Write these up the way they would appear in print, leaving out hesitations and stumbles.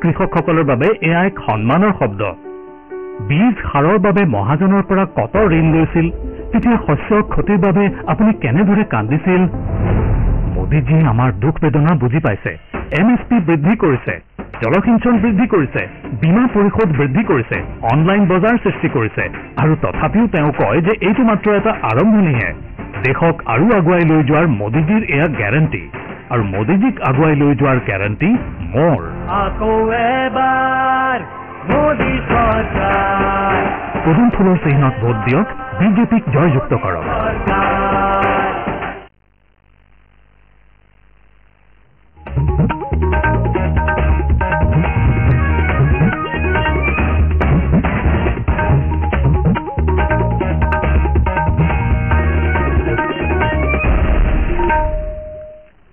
কৃষকসকলৰ বাবে এয়া এক সন্মানৰ শব্দ। বীজ সাৰৰ বাবে মহাজনৰ পৰা কত ঋণ লৈছিল, তেতিয়া শস্যৰ ক্ষতিৰ বাবে আপুনি কেনেদৰে কান্দিছিল। মোদীজীয়ে আমাৰ দুখ বেদনা বুজি পাইছে। MSP বৃদ্ধি কৰিছে, জলসিঞ্চন বৃদ্ধি কৰিছে, বীমা পৰিশোধ বৃদ্ধি কৰিছে, অনলাইন বজাৰ সৃষ্টি কৰিছে, আৰু তথাপিও তেওঁ কয় যে এইটো মাত্ৰ এটা আৰম্ভণিহে। দেশক আৰু আগুৱাই লৈ যোৱাৰ মোদীজীৰ এয়া গ্যাৰাণ্টি, আৰু মোদীজীক আগুৱাই লৈ যোৱাৰ গ্যাৰাণ্টি মোৰ। পদুম ফুলৰ চিহ্নত ভোট দিয়ক, বিজেপিক জয়যুক্ত কৰক।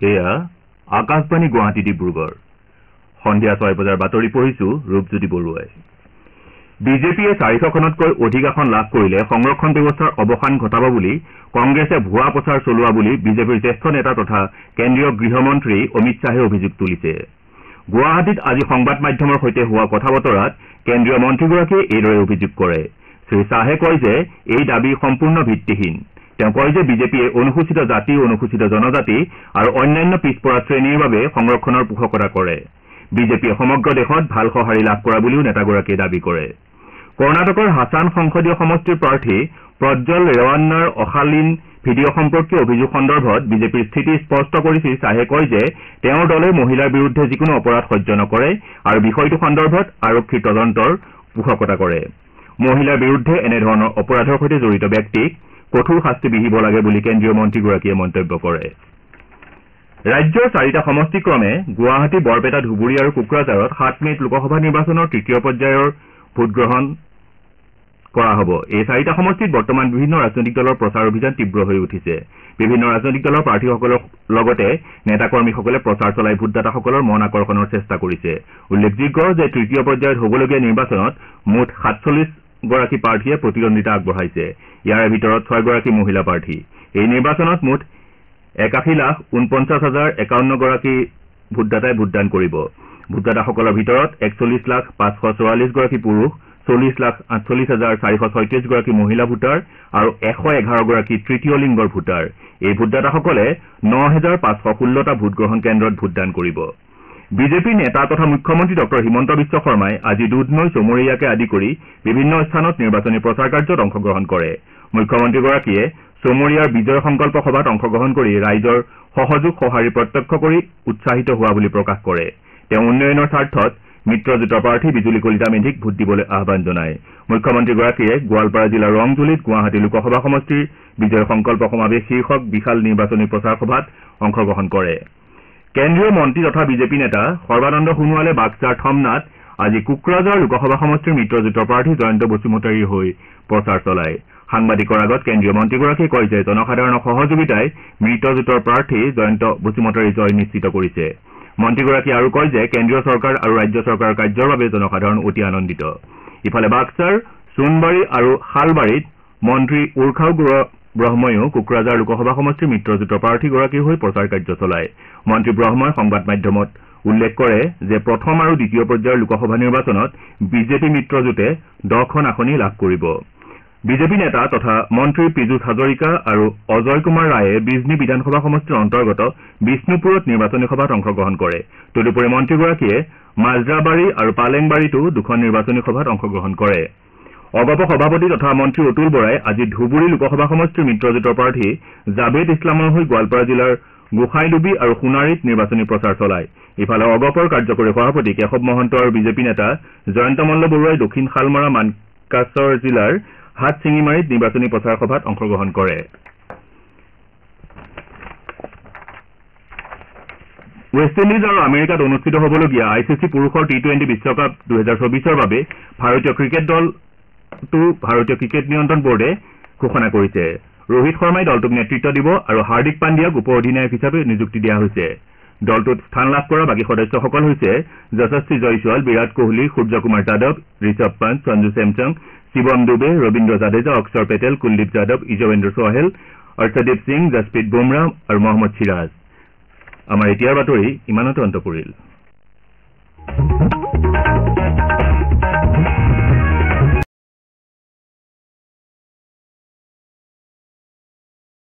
এয়া আকাশবাণী গুৱাহাটী ডিব্ৰুগড়। সন্ধিয়া 6 বজাৰ বাতৰি পঢ়িছো ৰূপজ্যোতি বৰুৱাই। বিজেপিয়ে 400খনতকৈ অধিক আসন লাভ কৰিলে সংৰক্ষণ ব্যৱস্থাৰ অৱসান ঘটাব বুলি কংগ্ৰেছে ভুৱা প্ৰচাৰ চলোৱা বুলি বিজেপিৰ জ্যেষ্ঠ নেতা তথা কেন্দ্ৰীয় গৃহমন্ত্ৰী অমিত শ্বাহে অভিযোগ তুলিছে। গুৱাহাটীত আজি সংবাদ মাধ্যমৰ সৈতে হোৱা কথা বতৰাত কেন্দ্ৰীয় মন্ত্ৰীগৰাকীয়ে এইদৰে অভিযোগ কৰে। শ্ৰীশ্বাহে কয় যে এই দাবী সম্পূৰ্ণ ভিত্তিহীন। তেওঁ কয় যে বিজেপিয়ে অনুসূচিত জাতি, অনুসূচিত জনজাতি আৰু অন্যান্য পিছপৰা শ্ৰেণীৰ বাবে সংৰক্ষণৰ পোষকতা কৰে। বিজেপিয়ে সমগ্ৰ দেশত ভাল সঁহাৰি লাভ কৰা বুলিও নেতাগৰাকীয়ে দাবী কৰে। কৰ্ণাটকৰ হাছান সংসদীয় সমষ্টিৰ প্ৰাৰ্থী প্ৰজ্বল ৰেৱান্নাৰ অশালীন ভিডিঅ' সম্পৰ্কীয় অভিযোগ সন্দৰ্ভত বিজেপিৰ স্থিতি স্পষ্ট কৰি শ্ৰীশ্বাহে কয় যে তেওঁৰ দলে মহিলাৰ বিৰুদ্ধে যিকোনো অপৰাধ সহ্য নকৰে আৰু বিষয়টো সন্দৰ্ভত আৰক্ষীৰ তদন্তৰ পোষকতা কৰে। মহিলাৰ বিৰুদ্ধে এনেধৰণৰ অপৰাধৰ সৈতে জড়িত ব্যক্তিক কঠোৰ শাস্তি বিহিব লাগে বুলি কেন্দ্ৰীয় মন্ত্ৰীগৰাকীয়ে মন্তব্য কৰে। ৰাজ্যৰ 4টা সমষ্টিক্ৰমে গুৱাহাটী, বৰপেটা, ধুবুৰী আৰু কোকৰাঝাৰত 7 মে'ত লোকসভা নিৰ্বাচনৰ তৃতীয় পৰ্যায়ৰ ভোটগ্ৰহণ কৰা হ'ব। এই 4টা সমষ্টিত বৰ্তমান বিভিন্ন ৰাজনৈতিক দলৰ প্ৰচাৰ অভিযান তীব্ৰ হৈ উঠিছে। বিভিন্ন ৰাজনৈতিক দলৰ প্ৰাৰ্থীসকলৰ লগতে নেতাকৰ্মীসকলে প্ৰচাৰ চলাই ভোটদাতাসকলৰ মন আকৰ্ষণৰ চেষ্টা কৰিছে। উল্লেখযোগ্য যে তৃতীয় পৰ্যায়ত হ'বলগীয়া নিৰ্বাচনত মুঠ 47 গৰাকী প্ৰাৰ্থীয়ে প্ৰতিদ্বন্দ্বিতা আগবঢ়াইছে। ইয়াৰে ভিতৰত 6 গৰাকী মহিলা প্ৰাৰ্থী। এই নিৰ্বাচনত মুঠ 81,49,051 গৰাকী ভোটদাতাই ভোটদান কৰিব। ভোটদাতাসকলৰ ভিতৰত 41,544 গৰাকী পুৰুষ, 40,48,436 গৰাকী মহিলা ভোটাৰ আৰু 111 গৰাকী তৃতীয় লিংগৰ ভোটাৰ। এই ভোটদাতাসকলে 9,516টা ভোটগ্ৰহণ কেন্দ্ৰত ভোটদান কৰিব। বিজেপিৰ নেতা তথা মুখ্যমন্ত্ৰী ডঃ হিমন্ত বিশ্ব শৰ্মাই আজি দুধনৈ, চমৰীয়াকে আদি কৰি বিভিন্ন স্থানত নিৰ্বাচনী প্ৰচাৰ কাৰ্যত অংশগ্ৰহণ কৰে। মুখ্যমন্ত্ৰীগৰাকীয়ে চমৰীয়াৰ বিজয় সংকল্প সভাত অংশগ্ৰহণ কৰি ৰাইজৰ সহযোগ সঁহাৰি প্ৰত্যক্ষ কৰি উৎসাহিত হোৱা বুলি প্ৰকাশ কৰে। তেওঁ উন্নয়নৰ স্বাৰ্থত মিত্ৰজোঁটৰ প্ৰাৰ্থী বিজুলী কলিতা মেধিক ভোট দিবলৈ আহ্বান জনায়। মুখ্যমন্ত্ৰীগৰাকীয়ে গোৱালপাৰা জিলাৰ ৰংজুলিত গুৱাহাটী লোকসভা সমষ্টিৰ বিজয় সংকল্প সমাৱেশ শীৰ্ষক বিশাল নিৰ্বাচনী প্ৰচাৰ সভাত অংশগ্ৰহণ কৰে। কেন্দ্ৰীয় মন্ত্ৰী তথা বিজেপি নেতা সৰ্বানন্দ সোণোৱালে বাক্সাৰ থমনাত আজি কোকৰাঝাৰ লোকসভা সমষ্টিৰ মিত্ৰজোঁটৰ প্ৰাৰ্থী জয়ন্ত বসুমতাৰীৰ হৈ প্ৰচাৰ চলায়। সাংবাদিকৰ আগত কেন্দ্ৰীয় মন্ত্ৰীগৰাকীয়ে কয় যে জনসাধাৰণৰ সহযোগিতাই মিত্ৰজোঁটৰ প্ৰাৰ্থী জয়ন্ত বসুমতাৰীৰ জয় নিশ্চিত কৰিছে। মন্ত্ৰীগৰাকীয়ে আৰু কয় যে কেন্দ্ৰীয় চৰকাৰ আৰু ৰাজ্য চৰকাৰৰ কাৰ্যৰ বাবে জনসাধাৰণ অতি আনন্দিত। ইফালে বাক্সাৰ, সোণবাৰী আৰু শালবাৰীত মন্ত্ৰী উৰ্খাও ব্ৰহ্মইও কোকৰাঝাৰ লোকসভা সমষ্টিৰ মিত্ৰজোঁটৰ প্ৰাৰ্থীগৰাকীৰ হৈ প্ৰচাৰ কাৰ্য চলায়। মন্ত্ৰী ব্ৰহ্মই সংবাদ মাধ্যমত উল্লেখ কৰে যে প্ৰথম আৰু দ্বিতীয় পৰ্যায়ৰ লোকসভা নিৰ্বাচনত বিজেপি মিত্ৰজোঁটে 10খন আসনি লাভ কৰিব। বিজেপি নেতা তথা মন্ত্ৰী পীযুষ হাজৰিকা আৰু অজয় কুমাৰ ৰায়ে বিজনী বিধানসভা সমষ্টিৰ অন্তৰ্গত বিষ্ণুপুৰত নিৰ্বাচনী সভাত অংশগ্ৰহণ কৰে। তদুপৰি মন্ত্ৰীগৰাকীয়ে মাজৰাবাৰী আৰু পালেংবাৰীতো 2খন নিৰ্বাচনী সভাত অংশগ্ৰহণ কৰে। অগপ সভাপতি তথা মন্ত্ৰী অতুল বৰাই আজি ধুবুৰী লোকসভা সমষ্টিৰ মিত্ৰজোঁটৰ প্ৰাৰ্থী জাভেদ ইছলামৰ হৈ গোৱালপাৰা জিলাৰ গোসাইডুবি আৰু সোণাৰীত নিৰ্বাচনী প্ৰচাৰ চলায়। ইফালে অগপৰ কাৰ্যকৰী সভাপতি কেশৱ মহন্ত আৰু বিজেপি নেতা জয়ন্ত মল্ল বৰুৱাই দক্ষিণ শালমৰা মানকাছৰ জিলাৰ হাটশিঙিমাৰীত নিৰ্বাচনী প্ৰচাৰ সভাত অংশগ্ৰহণ কৰে। ৱেষ্ট ইণ্ডিজ আৰু আমেৰিকাত অনুষ্ঠিত হ'বলগীয়া ICC পুৰুষৰ T20 বিশ্বকাপ 2024ৰ বাবে ভাৰতীয় ক্ৰিকেট দলটো ভাৰতীয় ক্ৰিকেট নিয়ন্ত্ৰণ বোৰ্ডে ঘোষণা কৰিছে। ৰোহিত শৰ্মাই দলটোক নেতৃত্ব দিব আৰু হাৰ্দিক পাণ্ডিয়াক উপ অধিনায়ক হিচাপে নিযুক্তি দিয়া হৈছে। দলটোত স্থান লাভ কৰা বাকী সদস্যসকল হৈছে যশস্বী জয়ছোৱাল, বিৰাট কোহলী, সূৰ্য কুমাৰ যাদৱ, ঋষভ পন্ত, সঞ্জু ছেমছং, শিৱম দুবে, ৰবীন্দ্ৰ জাদেজা, অক্ষৰ পেটেল, কুলদীপ যাদৱ, ইজৱেন্দ্ৰ চহেল, অৰ্ষদীপ সিং, জসপ্ৰীত বুমৰাহ আৰু মহম্মদ সিৰাজ। আমাৰ এতিয়াৰ বাতৰি ইমানতে অন্ত পৰিল।